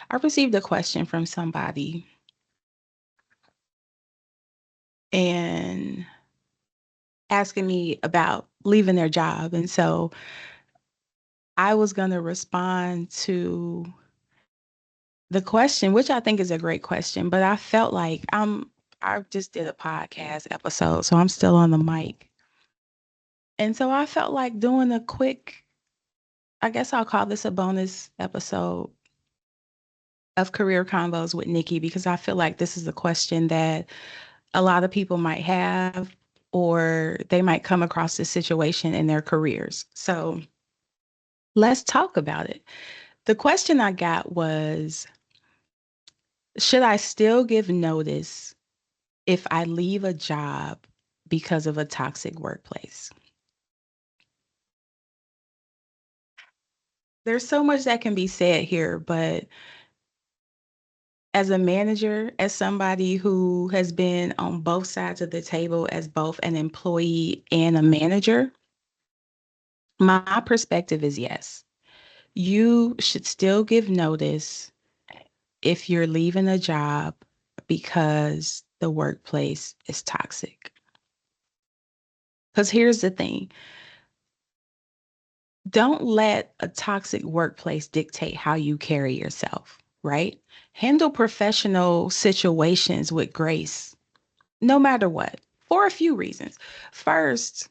I received a question from somebody and asking me about leaving their job. And so I was going to respond to the question, which I think is a great question, but I felt like I just did a podcast episode, so I'm still on the mic. And so I felt like doing a quick, I guess I'll call this a bonus episode of Career Convos with Nikki, because I feel like this is a question that a lot of people might have, or they might come across this situation in their careers. So let's talk about it. The question I got was, should I still give notice if I leave a job because of a toxic workplace? There's so much that can be said here, but as a manager, as somebody who has been on both sides of the table as both an employee and a manager, my perspective is yes. You should still give notice if you're leaving a job because the workplace is toxic. Because here's the thing, don't let a toxic workplace dictate how you carry yourself, right? Handle professional situations with grace, no matter what, for a few reasons. First,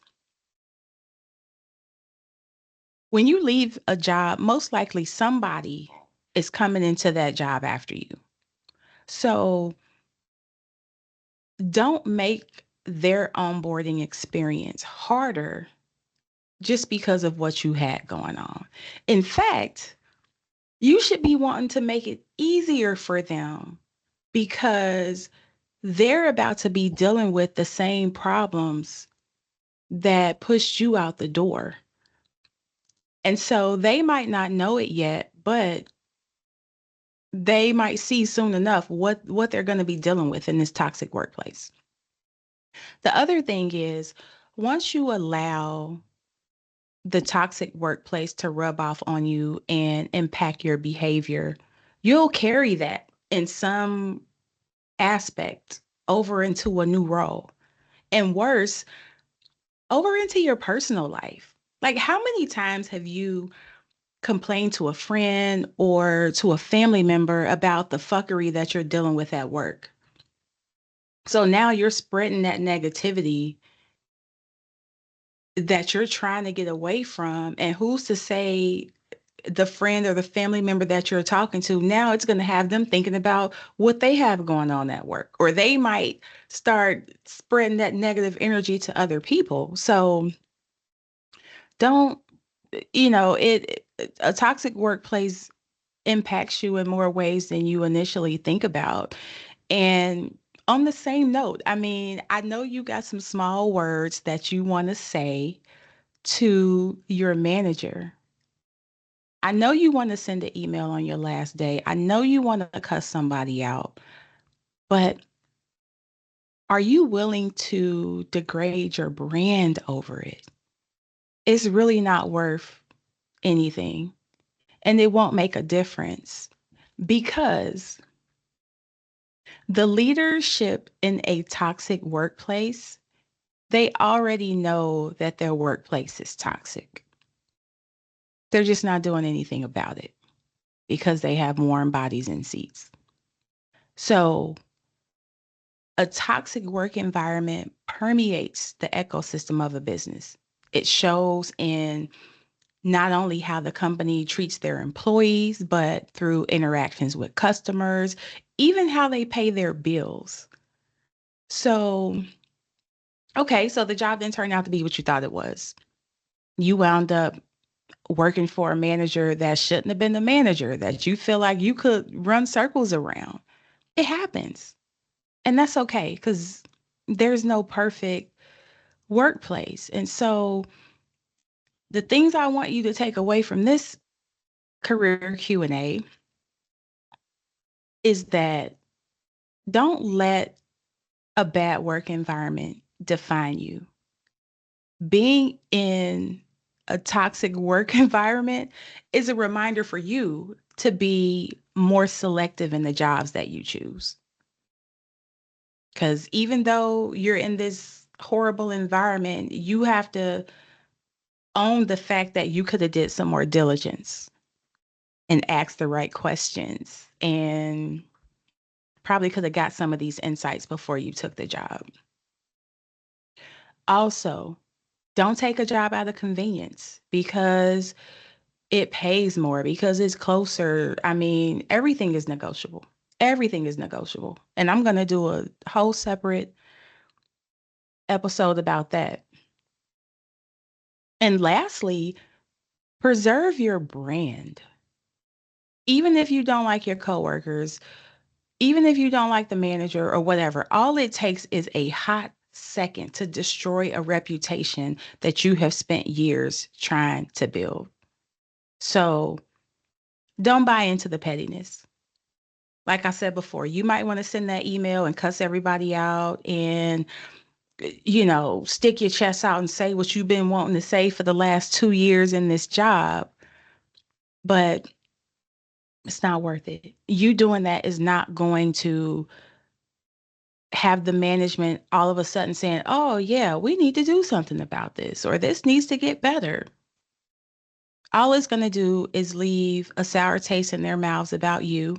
when you leave a job, most likely somebody is coming into that job after you. So don't make their onboarding experience harder just because of what you had going on. In fact, you should be wanting to make it easier for them because they're about to be dealing with the same problems that pushed you out the door. And so they might not know it yet, but they might see soon enough what they're going to be dealing with in this toxic workplace. The other thing is, once you allow the toxic workplace to rub off on you and impact your behavior, you'll carry that in some aspect over into a new role. And worse, over into your personal life. Like, how many times have you complained to a friend or to a family member about the fuckery that you're dealing with at work? So now you're spreading that negativity that you're trying to get away from. And who's to say the friend or the family member that you're talking to, now it's going to have them thinking about what they have going on at work, or they might start spreading that negative energy to other people. So don't, a toxic workplace impacts you in more ways than you initially think about. And on the same note, I mean, I know you got some small words that you want to say to your manager. I know you want to send an email on your last day. I know you want to cuss somebody out, but are you willing to degrade your brand over it? It's really not worth anything, and it won't make a difference because the leadership in a toxic workplace, they already know that their workplace is toxic. They're just not doing anything about it because they have warm bodies and seats. So a toxic work environment permeates the ecosystem of a business. It shows in not only how the company treats their employees, but through interactions with customers, even how they pay their bills. So, okay, so the job didn't turn out to be what you thought it was. You wound up working for a manager that shouldn't have been the manager that you feel like you could run circles around. It happens. And that's okay because there's no perfect workplace. And so the things I want you to take away from this career Q&A is that don't let a bad work environment define you. Being in a toxic work environment is a reminder for you to be more selective in the jobs that you choose. Because even though you're in this horrible environment, you have to own the fact that you could have did some more diligence and asked the right questions and probably could have got some of these insights before you took the job. Also, don't take a job out of convenience because it pays more, because it's closer. I mean, everything is negotiable. Everything is negotiable. And I'm going to do a whole separate episode about that. And lastly, preserve your brand. Even if you don't like your coworkers, even if you don't like the manager or whatever, all it takes is a hot second to destroy a reputation that you have spent years trying to build. So don't buy into the pettiness. Like I said before, you might want to send that email and cuss everybody out and, stick your chest out and say what you've been wanting to say for the last 2 years in this job. But it's not worth it. You doing that is not going to have the management all of a sudden saying, oh, yeah, we need to do something about this, or this needs to get better. All it's going to do is leave a sour taste in their mouths about you.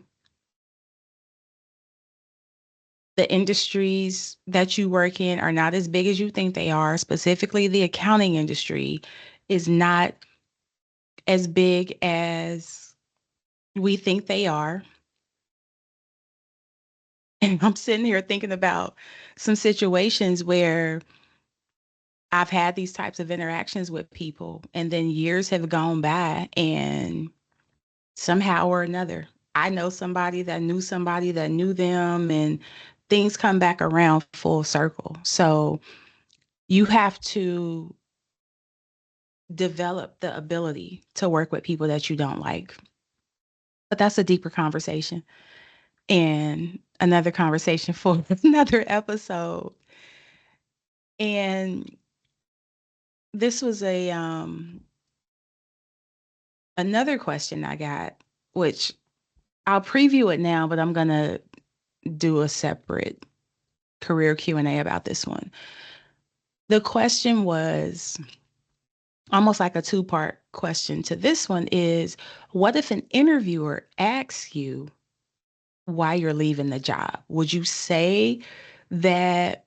The industries that you work in are not as big as you think they are. Specifically, the accounting industry is not as big as we think they are. And I'm sitting here thinking about some situations where I've had these types of interactions with people, and then years have gone by, and somehow or another, I know somebody that knew them, and things come back around full circle. So you have to develop the ability to work with people that you don't like. But that's a deeper conversation and another conversation for another episode. And this was a another question I got, which I'll preview it now, but I'm gonna do a separate career Q&A about this one. The question was almost like a two-part question to this one is, what if an interviewer asks you why you're leaving the job? Would you say that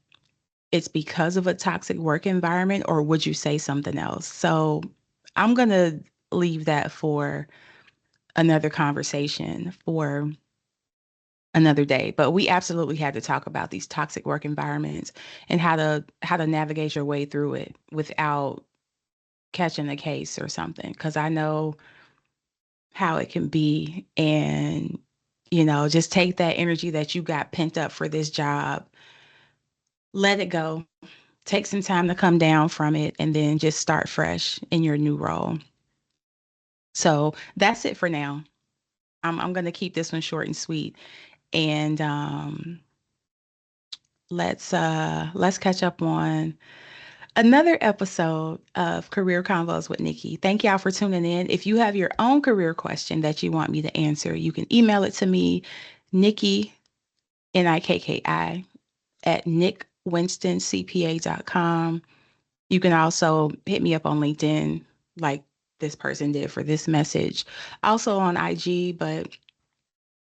it's because of a toxic work environment, or would you say something else? So I'm going to leave that for another conversation for another day. But we absolutely had to talk about these toxic work environments and how to navigate your way through it without catching a case or something. Because I know how it can be, and just take that energy that you got pent up for this job, let it go, take some time to come down from it, and then just start fresh in your new role. So that's it for now. I'm going to keep this one short and sweet, and let's catch up on another episode of Career Convos with Nikki. Thank y'all for tuning in. If you have your own career question that you want me to answer, you can email it to me, Nikki, Nikki, at nickWinstonCPA.com. You can also hit me up on LinkedIn like this person did for this message. Also on IG, but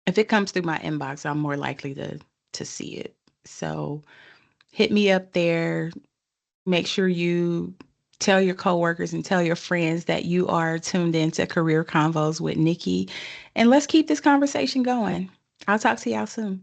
if it comes through my inbox, I'm more likely to see it. So hit me up there. Make sure you tell your coworkers and tell your friends that you are tuned into Career Convos with Nikki. And let's keep this conversation going. I'll talk to y'all soon.